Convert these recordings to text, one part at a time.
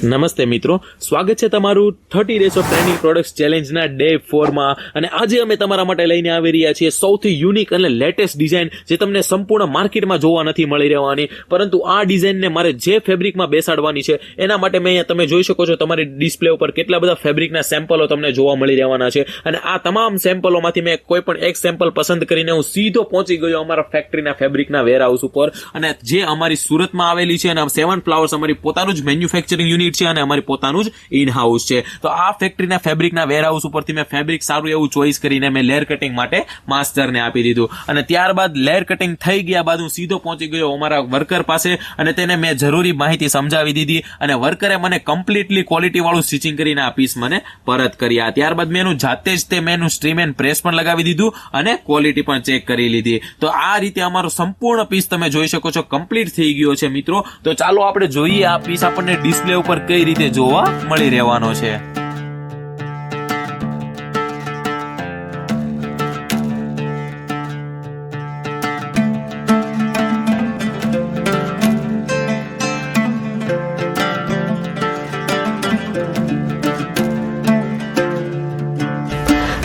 નમસ્તે મિત્રો, સ્વાગત છે તમારું 30 ડેઝ ઓફ ટ્રેન્ડિંગ પ્રોડક્ટ્સ ચેલેન્જના ડે 4 માં। અને આજે અમે તમારા માટે લઈને આવી રહ્યા છીએ સૌથી યુનિક અને લેટેસ્ટ ડિઝાઇન જે તમને સંપૂર્ણ માર્કેટમાં જોવા નથી મળી રહેવાની, પરંતુ આ ડિઝાઇનને મારે જે ફેબ્રિકમાં બેસાડવાની છે એના માટે મેં અહીંયા તમે જોઈ શકો છો તમારી ડિસ્પ્લે ઉપર કેટલા બધા ફેબ્રિકના સેમ્પલો તમને જોવા મળી રહેવાના છે। અને આ તમામ સેમ્પલોમાંથી મેં કોઈ પણ એક સેમ્પલ પસંદ કરીને હું સીધો પહોંચી ગયો અમારા ફેક્ટરીના ફેબ્રિકના વેરહાઉસ ઉપર, અને જે અમારી સુરતમાં આવેલી છે અને 7 ફ્લાવર્સ અમારી પોતાનું જ મેન્યુફેક્ચરિંગ યુનિટ છે અને અમારી પોતાનું જ ઇન હાઉસ છે। તો આ ફેક્ટરીના ફેબ્રિકના વેરહાઉસ ઉપરથી મેં ફેબ્રિક સારું એવું ચોઈસ કરીને મેં લેયર કટિંગ માટે માસ્ટરને આપી દીધું, અને ત્યારબાદ લેયર કટિંગ થઈ ગયા બાદ હું સીધો પહોંચી ગયો અમારા વર્કર પાસે અને તેને મેં જરૂરી માહિતી સમજાવી દીધી, અને વર્કરે મને કમ્પ્લીટલી ક્વોલિટી વાળું સ્ટિચિંગ કરીને આ પીસ મને પરત કર્યા। ત્યારબાદ મેં એનું જાતે જ તે મેં સ્ટ્રીમ એન્ડ પ્રેસ પણ લગાવી દીધું અને ક્વોલિટી પણ ચેક કરી લીધી। તો આ રીતે અમારો સંપૂર્ણ પીસ તમે જોઈ શકો છો કમ્પ્લીટ થઈ ગયો છે મિત્રો। તો ચાલો આપણે જોઈએ આ પીસ આપણને ડિસ્પ્લે ઉપર કઈ રીતે જોવા મળી રહેવાનો છે।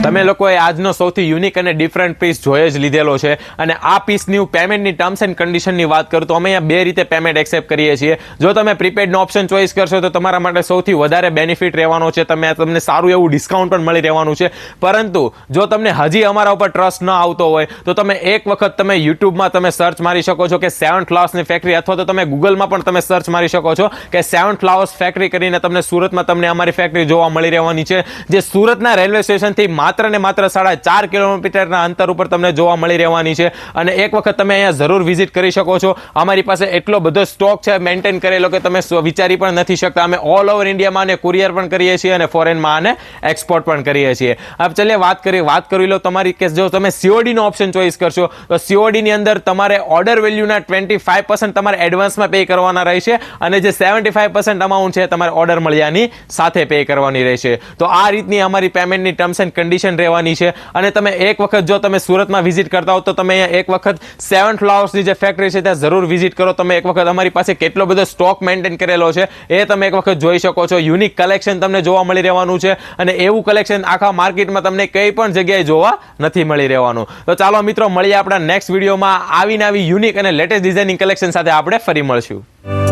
તમે લોકોએ આજનો સૌથી યુનિક અને ડિફરન્ટ પીસ જોઈ જ લીધેલો છે, અને આ પીસની પેમેન્ટની ટર્મ્સ એન્ડ કન્ડિશનની વાત કરું તો અમે અહીંયા બે રીતે પેમેન્ટ એક્સેપ્ટ કરીએ છીએ। જો તમે પ્રીપેડનો ઓપ્શન ચોઈસ કરશો તો તમારા માટે સૌથી વધારે બેનિફિટ રહેવાનો છે, તમને સારું એવું ડિસ્કાઉન્ટ પણ મળી રહેવાનું છે। પરંતુ જો તમને હજી અમારા ઉપર ટ્રસ્ટ ન આવતો હોય તો તમે એક વખત તમે યુટ્યુબમાં તમે સર્ચ મારી શકો છો કે 7 ફ્લાવર્સની ફેક્ટરી, અથવા તો તમે ગૂગલમાં પણ તમે સર્ચ મારી શકો છો કે 7 ફ્લાવર્સ ફેક્ટરી કરીને તમને સુરતમાં તમને અમારી ફેક્ટરી જોવા મળી રહેવાની છે, જે સુરતના રેલવે સ્ટેશનથી માત્ર 4 કિલોમીટરના અંતર ઉપર તમને જોવા મળી રહેવાની છે। અને એક વખત તમે અહીંયા જરૂર વિઝિટ કરી શકો છો। અમારી પાસે એટલો બધો સ્ટોક છે મેન્ટેન કરેલો કે તમે વિચારી પણ નથી શકતા। અમે ઓલ ઓવર ઇન્ડિયામાં આને કુરિયર પણ કરીએ છીએ અને ફોરેનમાં આને એક્સપોર્ટ પણ કરીએ છીએ। હવે ચલે વાત કરી લો તમારી કે જો તમે COD નો ઓપ્શન ચોઈસ કરશો તો COD ની અંદર તમારે ઓર્ડર વેલ્યુના 25% તમારે એડવાન્સમાં પે કરવાના રહેશે, અને જે 75% અમાઉન્ટ છે તમારે ઓર્ડર મળ્યાની સાથે પે કરવાની રહેશે। તો આ રીતની અમારી પેમેન્ટની ટર્મ્સ એન્ડ કન્ડિશન રહેવાની છે। અને તમે એક વખત જો તમે સુરતમાં વિઝિટ કરતા હો તો તમે અહીંયા એક વખત 7 ફ્લાવર્સની જે ફેક્ટરી છે ત્યાં જરૂર વિઝિટ કરો। તમે એક વખત અમારી પાસે કેટલો બધો સ્ટોક મેન્ટેન કરેલો છે એ તમે એક વખત જોઈ શકો છો। યુનિક કલેક્શન તમને જોવા મળી રહેવાનું છે, અને એવું કલેક્શન આખા માર્કેટમાં તમને કઈ પણ જગ્યાએ જોવા નથી મળી રહેવાનું। તો ચાલો મિત્રો, મળીએ આપણા નેક્સ્ટ વિડીયોમાં આવી યુનિક અને લેટેસ્ટ ડિઝાઇનિંગ કલેક્શન સાથે આપણે ફરી મળશું।